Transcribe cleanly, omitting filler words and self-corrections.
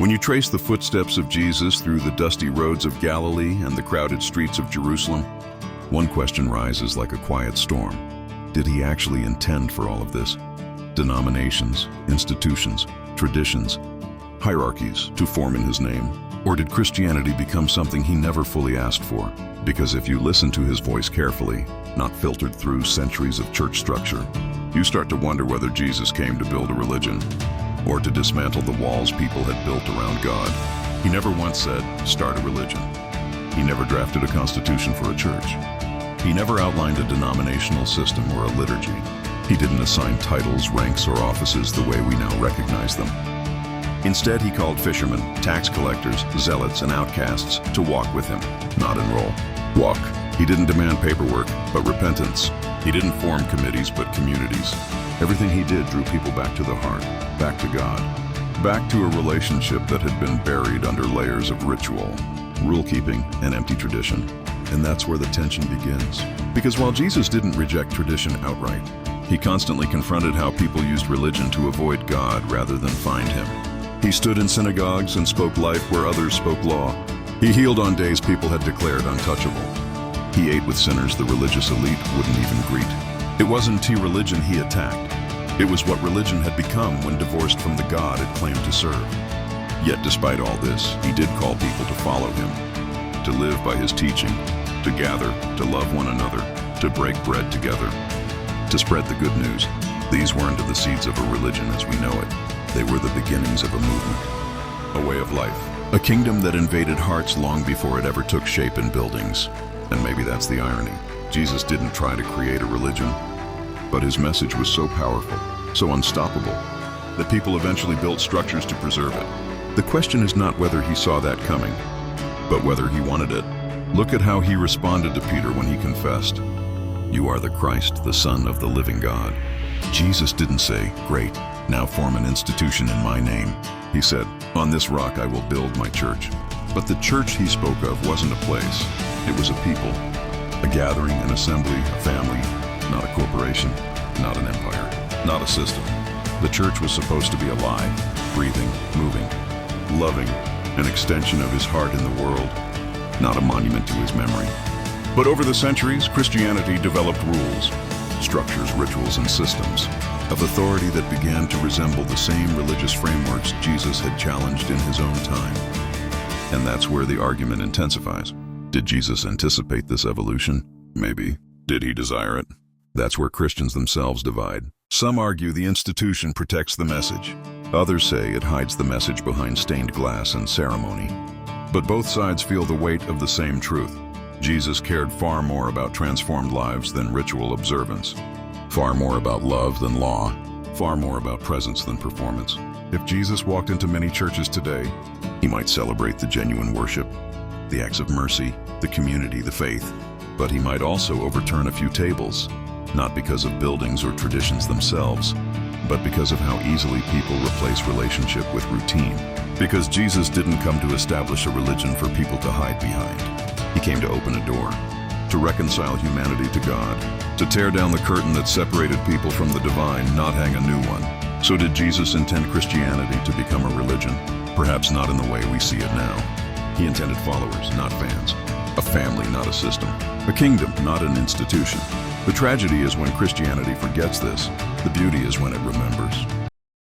When you trace the footsteps of Jesus through the dusty roads of Galilee and the crowded streets of Jerusalem, one question rises like a quiet storm. Did he actually intend for all of this? Denominations, institutions, traditions, hierarchies to form in his name? Or did Christianity become something he never fully asked for? Because if you listen to his voice carefully, not filtered through centuries of church structure, you start to wonder whether Jesus came to build a religion or to dismantle the walls people had built around God. He never once said, "Start a religion." He never drafted a constitution for a church. He never outlined a denominational system or a liturgy. He didn't assign titles, ranks, or offices the way we now recognize them. Instead, he called fishermen, tax collectors, zealots, and outcasts to walk with him, not enroll. Walk. He didn't demand paperwork, but repentance. He didn't form committees, but communities. Everything he did drew people back to the heart, back to God, back to a relationship that had been buried under layers of ritual, rule-keeping, and empty tradition. And that's where the tension begins. Because while Jesus didn't reject tradition outright, he constantly confronted how people used religion to avoid God rather than find him. He stood in synagogues and spoke life where others spoke law. He healed on days people had declared untouchable. He ate with sinners the religious elite wouldn't even greet. It wasn't religion he attacked. It was what religion had become when divorced from the God it claimed to serve. Yet despite all this, he did call people to follow him, to live by his teaching, to gather, to love one another, to break bread together, to spread the good news. These weren't the seeds of a religion as we know it. They were the beginnings of a movement, a way of life, a kingdom that invaded hearts long before it ever took shape in buildings. And maybe that's the irony. Jesus didn't try to create a religion, but his message was so powerful, so unstoppable, that people eventually built structures to preserve it. The question is not whether he saw that coming, but whether he wanted it. Look at how he responded to Peter when he confessed, "You are the Christ, the Son of the living God." Jesus didn't say, "Great, now form an institution in my name." He said, "On this rock I will build my church." But the church he spoke of wasn't a place. It was a people, a gathering, an assembly, a family, not a corporation, not an empire, not a system. The church was supposed to be alive, breathing, moving, loving, an extension of his heart in the world, not a monument to his memory. But over the centuries, Christianity developed rules, structures, rituals, and systems of authority that began to resemble the same religious frameworks Jesus had challenged in his own time. And that's where the argument intensifies. Did Jesus anticipate this evolution? Maybe. Did he desire it? That's where Christians themselves divide. Some argue the institution protects the message. Others say it hides the message behind stained glass and ceremony. But both sides feel the weight of the same truth. Jesus cared far more about transformed lives than ritual observance, far more about love than law, far more about presence than performance. If Jesus walked into many churches today, he might celebrate the genuine worship, the acts of mercy, the community, the faith, but he might also overturn a few tables, not because of buildings or traditions themselves, but because of how easily people replace relationship with routine. Because Jesus didn't come to establish a religion for people to hide behind. He came to open a door, to reconcile humanity to God, to tear down the curtain that separated people from the divine, not hang a new one. So did Jesus intend Christianity to become a religion? Perhaps not in the way we see it now. He intended followers, not fans. A family, not a system. A kingdom, not an institution. The tragedy is when Christianity forgets this. The beauty is when it remembers.